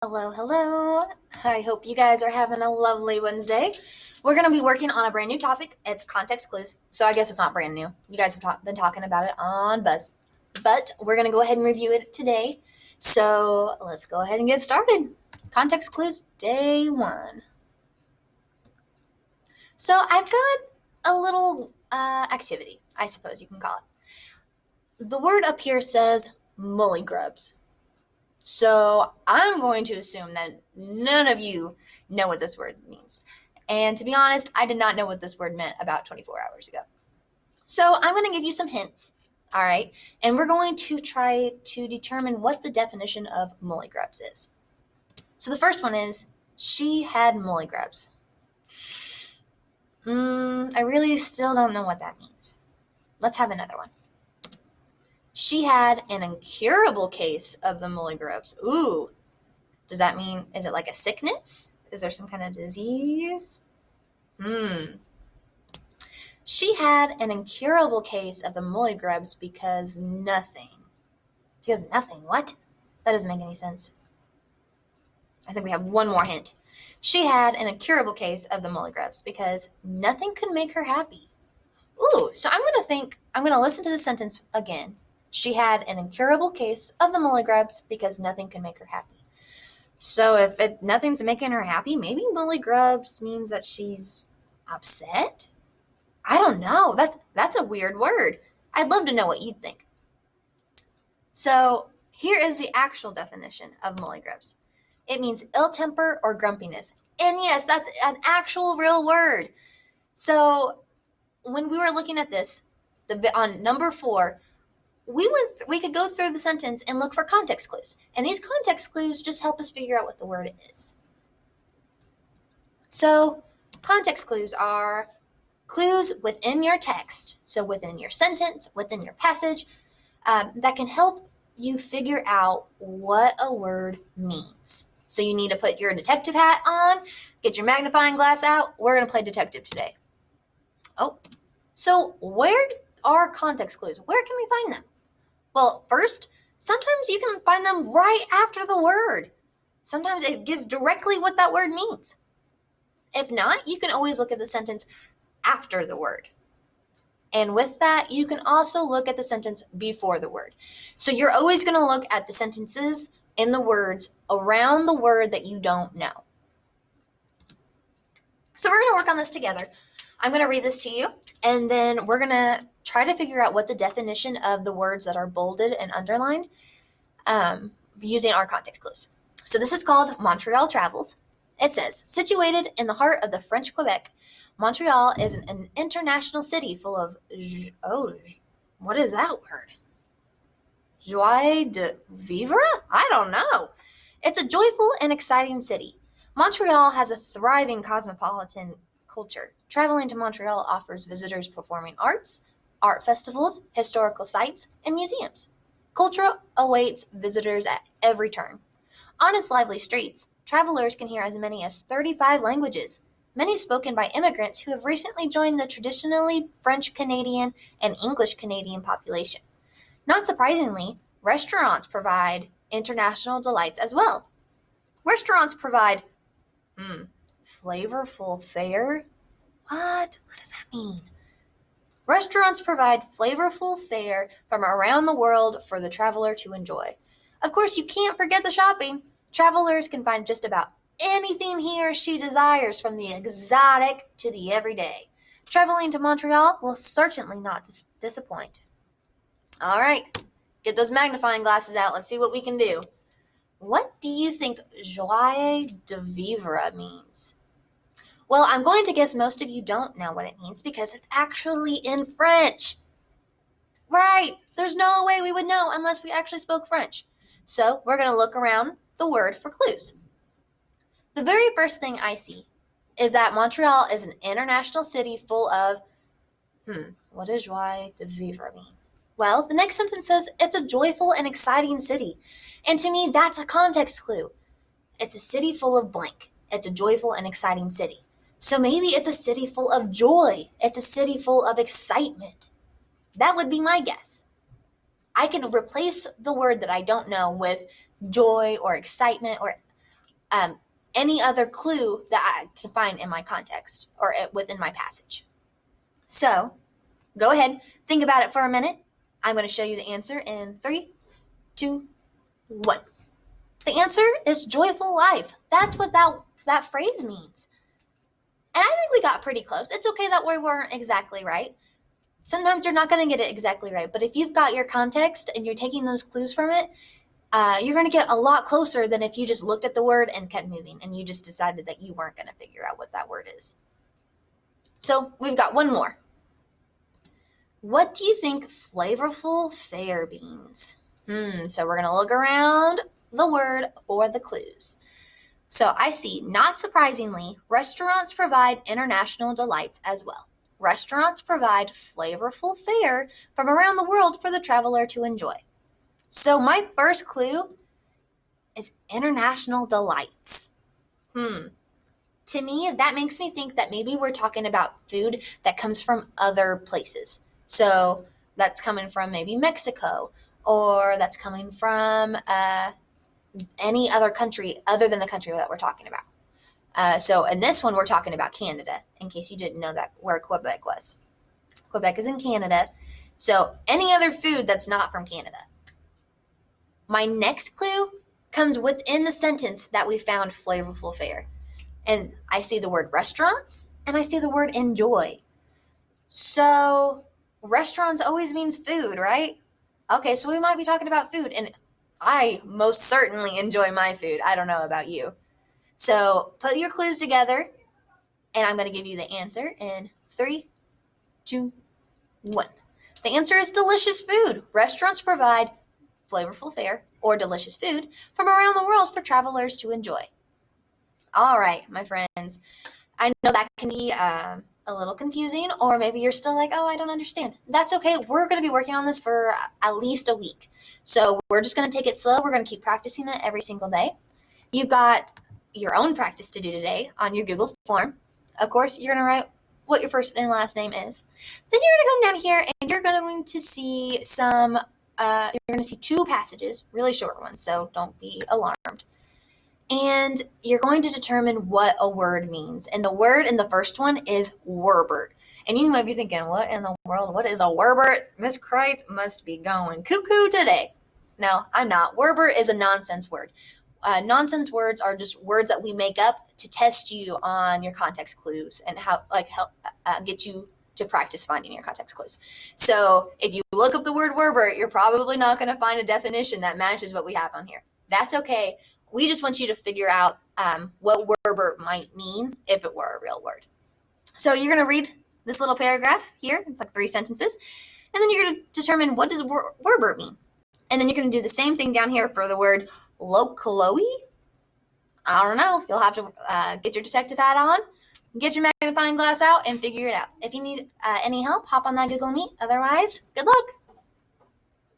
Hello, hello. I hope you guys are having a lovely Wednesday. We're going to be working on a brand new topic. It's context clues. So I guess it's not brand new. You guys have been talking about it on Buzz. But we're going to go ahead and review it today. So let's go ahead and get started. Context clues, day 1. So I've got a little activity, I suppose you can call it. The word up here says mullygrubs. So I'm going to assume that none of you know what this word means. And to be honest, I did not know what this word meant about 24 hours ago. So I'm going to give you some hints, all right? And we're going to try to determine what the definition of mullygrubs is. So the first one is, she had mullygrubs. I really still don't know what that means. Let's have another one. She had an incurable case of the mullygrubs. Ooh, does that mean, is it like a sickness? Is there some kind of disease? She had an incurable case of the mullygrubs because nothing. Because nothing? What? That doesn't make any sense. I think we have one more hint. She had an incurable case of the mullygrubs because nothing could make her happy. Ooh, so I'm going to listen to the sentence again. She had an incurable case of the mullygrubs because nothing could make her happy. So if nothing's making her happy, maybe mullygrubs means that she's upset? I don't know. That's a weird word. I'd love to know what you'd think. So here is the actual definition of mullygrubs. It means ill temper or grumpiness. And yes, that's an actual real word. So when we were looking at this, on number 4, we could go through the sentence and look for context clues. And these context clues just help us figure out what the word is. So context clues are clues within your text, so within your sentence, within your passage, that can help you figure out what a word means. So you need to put your detective hat on, get your magnifying glass out. We're going to play detective today. So where are context clues? Where can we find them? Well, first, sometimes you can find them right after the word. Sometimes it gives directly what that word means. If not, you can always look at the sentence after the word. And with that, you can also look at the sentence before the word. So you're always going to look at the sentences in the words around the word that you don't know. So we're going to work on this together. I'm going to read this to you, and then we're going to try to figure out what the definition of the words that are bolded and underlined using our context clues. So this is called Montreal Travels. It says, situated in the heart of the French Quebec, Montreal is an international city full of, what is that word? Joie de vivre? I don't know. It's a joyful and exciting city. Montreal has a thriving cosmopolitan culture. Traveling to Montreal offers visitors performing arts, art festivals, historical sites, and museums. Culture awaits visitors at every turn. On its lively streets, travelers can hear as many as 35 languages, many spoken by immigrants who have recently joined the traditionally French-Canadian and English-Canadian population. Not surprisingly, restaurants provide international delights as well. Restaurants provide flavorful fare? What does that mean? Restaurants provide flavorful fare from around the world for the traveler to enjoy. Of course, you can't forget the shopping. Travelers can find just about anything he or she desires, from the exotic to the everyday. Traveling to Montreal will certainly not disappoint. All right, get those magnifying glasses out. Let's see what we can do. What do you think joie de vivre means? Well, I'm going to guess most of you don't know what it means because it's actually in French. Right, there's no way we would know unless we actually spoke French. So we're going to look around the word for clues. The very first thing I see is that Montreal is an international city full of, what does joie de vivre mean? Well, the next sentence says it's a joyful and exciting city. And to me, that's a context clue. It's a city full of blank. It's a joyful and exciting city. So maybe it's a city full of joy. It's a city full of excitement. That would be my guess. I can replace the word that I don't know with joy or excitement, or any other clue that I can find in my context or within my passage. So go ahead, think about it for a minute. I'm going to show you the answer in 3, 2, 1. The answer is joyful life. That's what that phrase means. And I think we got pretty close. It's okay that we weren't exactly right. Sometimes you're not going to get it exactly right, but if you've got your context and you're taking those clues from it, you're going to get a lot closer than if you just looked at the word and kept moving and you just decided that you weren't going to figure out what that word is. So we've got one more. What do you think flavorful fare means? So we're going to look around the word for the clues. So I see, not surprisingly, restaurants provide international delights as well. Restaurants provide flavorful fare from around the world for the traveler to enjoy. So my first clue is international delights. To me, that makes me think that maybe we're talking about food that comes from other places. So that's coming from maybe Mexico, or that's coming from any other country other than the country that we're talking about. So in this one, we're talking about Canada, in case you didn't know that where Quebec was. Quebec is in Canada. So any other food that's not from Canada. My next clue comes within the sentence that we found flavorful fare. And I see the word restaurants and I see the word enjoy. So restaurants always means food, right? Okay, so we might be talking about food. And I most certainly enjoy my food. I don't know about you. So put your clues together, and I'm going to give you the answer in 3, 2, 1. The answer is delicious food. Restaurants provide flavorful fare or delicious food from around the world for travelers to enjoy. All right, my friends. I know that can be a little confusing, or maybe you're still like, oh, I don't understand. That's okay. We're going to be working on this for at least a week. So we're just going to take it slow. We're going to keep practicing it every single day. You've got your own practice to do today on your Google form. Of course, you're going to write what your first and last name is. Then you're going to come down here and you're going to see you're going to see 2 passages, really short ones, so don't be alarmed. And you're going to determine what a word means. And the word in the first one is Werbert. And you might be thinking, what in the world? What is a Werbert? Miss Kreitz must be going cuckoo today. No, I'm not. Werbert is a nonsense word. Nonsense words are just words that we make up to test you on your context clues and help get you to practice finding your context clues. So if you look up the word Werbert, you're probably not going to find a definition that matches what we have on here. That's okay. We just want you to figure out what Werbert might mean if it were a real word. So you're going to read this little paragraph here. It's like 3 sentences. And then you're going to determine what does Werbert mean. And then you're going to do the same thing down here for the word locally. I don't know. You'll have to get your detective hat on, get your magnifying glass out, and figure it out. If you need any help, hop on that Google Meet. Otherwise, good luck.